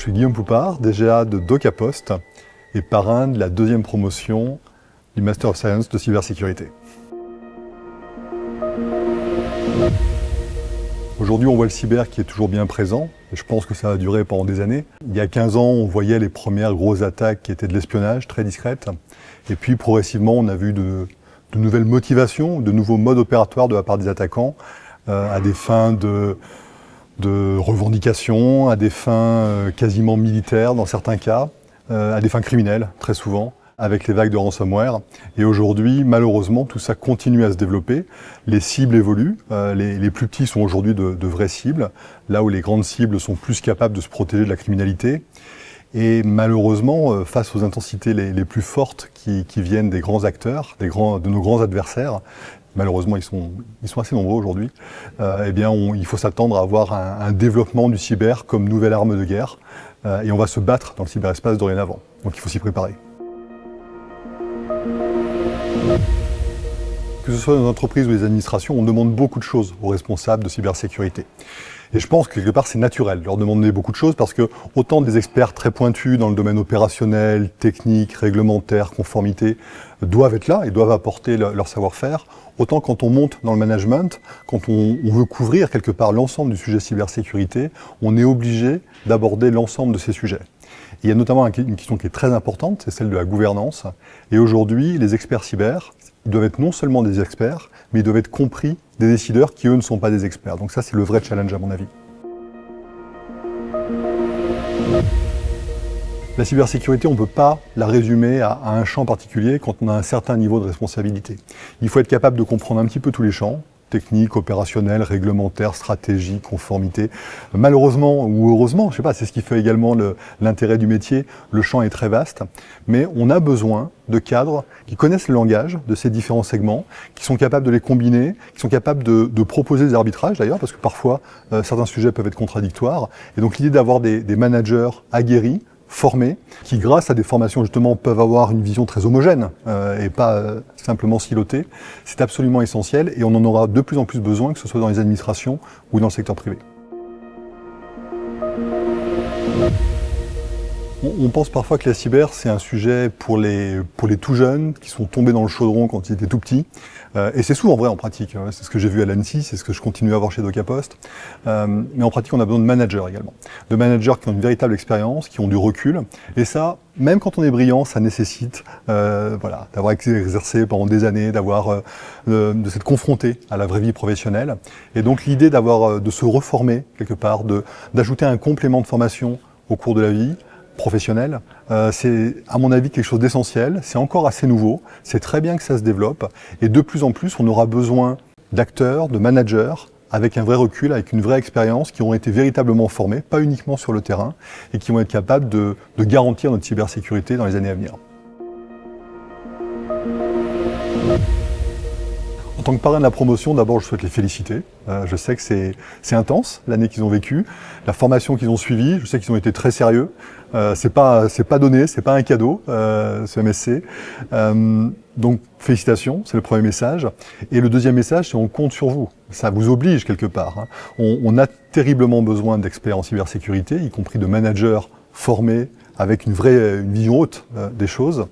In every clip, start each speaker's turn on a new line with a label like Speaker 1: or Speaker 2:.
Speaker 1: Je suis Guillaume Poupard, DGA de DocaPost et parrain de la deuxième promotion du Master of Science de cybersécurité. Aujourd'hui, on voit le cyber qui est toujours bien présent, et je pense que ça va durer pendant des années. Il y a 15 ans, on voyait les premières grosses attaques qui étaient de l'espionnage, très discrètes. Et puis, progressivement, on a vu de nouvelles motivations, de nouveaux modes opératoires de la part des attaquants, à des fins de revendication, à des fins quasiment militaires dans certains cas, à des fins criminelles, très souvent, avec les vagues de ransomware. Et aujourd'hui, malheureusement, tout ça continue à se développer. Les cibles évoluent. Les plus petits sont aujourd'hui de vraies cibles, là où les grandes cibles sont plus capables de se protéger de la criminalité. Et malheureusement, face aux intensités les plus fortes qui viennent des grands acteurs, de nos grands adversaires, malheureusement ils sont assez nombreux aujourd'hui, eh bien il faut s'attendre à avoir un développement du cyber comme nouvelle arme de guerre. Et on va se battre dans le cyberespace dorénavant. Donc il faut s'y préparer. Que ce soit dans les entreprises ou les administrations, on demande beaucoup de choses aux responsables de cybersécurité. Et je pense que quelque part c'est naturel de leur demander beaucoup de choses parce que autant des experts très pointus dans le domaine opérationnel, technique, réglementaire, conformité doivent être là et doivent apporter leur savoir-faire, autant quand on monte dans le management, quand on veut couvrir quelque part l'ensemble du sujet cybersécurité, on est obligé d'aborder l'ensemble de ces sujets. Il y a notamment une question qui est très importante, c'est celle de la gouvernance. Et aujourd'hui, les experts cyber, ils doivent être non seulement des experts, mais ils doivent être compris des décideurs qui, eux, ne sont pas des experts. Donc ça, c'est le vrai challenge, à mon avis. La cybersécurité, on ne peut pas la résumer à un champ particulier quand on a un certain niveau de responsabilité. Il faut être capable de comprendre un petit peu tous les champs, technique, opérationnel, réglementaire, stratégie, conformité. Malheureusement ou heureusement, je sais pas, c'est ce qui fait également l'intérêt du métier, le champ est très vaste, mais on a besoin de cadres qui connaissent le langage de ces différents segments, qui sont capables de les combiner, qui sont capables de proposer des arbitrages d'ailleurs, parce que parfois certains sujets peuvent être contradictoires, et donc l'idée d'avoir des managers aguerris, formés, qui grâce à des formations justement peuvent avoir une vision très homogène et pas simplement silotée, c'est absolument essentiel et on en aura de plus en plus besoin, que ce soit dans les administrations ou dans le secteur privé. On pense parfois que la cyber, c'est un sujet pour les tout jeunes qui sont tombés dans le chaudron quand ils étaient tout petits. Et c'est souvent vrai en pratique. C'est ce que j'ai vu à l'ANSSI, c'est ce que je continue à voir chez DocaPost. Mais en pratique, on a besoin de managers également. De managers qui ont une véritable expérience, qui ont du recul. Et ça, même quand on est brillant, ça nécessite d'avoir exercé pendant des années, de s'être confronté à la vraie vie professionnelle. Et donc l'idée de se reformer quelque part, d'ajouter un complément de formation au cours de la vie, professionnel, c'est à mon avis quelque chose d'essentiel, c'est encore assez nouveau, c'est très bien que ça se développe et de plus en plus on aura besoin d'acteurs, de managers avec un vrai recul, avec une vraie expérience, qui ont été véritablement formés, pas uniquement sur le terrain, et qui vont être capables de garantir notre cybersécurité dans les années à venir. En tant que parrain de la promotion, d'abord je souhaite les féliciter. Je sais que c'est intense l'année qu'ils ont vécue, la formation qu'ils ont suivie, je sais qu'ils ont été très sérieux. C'est pas donné, c'est pas un cadeau, ce MSC. Donc félicitations, c'est le premier message. Et le deuxième message, c'est on compte sur vous. Ça vous oblige quelque part. Hein. On a terriblement besoin d'experts en cybersécurité, y compris de managers formés avec une vision haute des choses.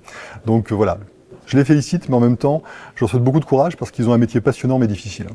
Speaker 1: Donc voilà. Je les félicite, mais en même temps, je leur souhaite beaucoup de courage parce qu'ils ont un métier passionnant mais difficile.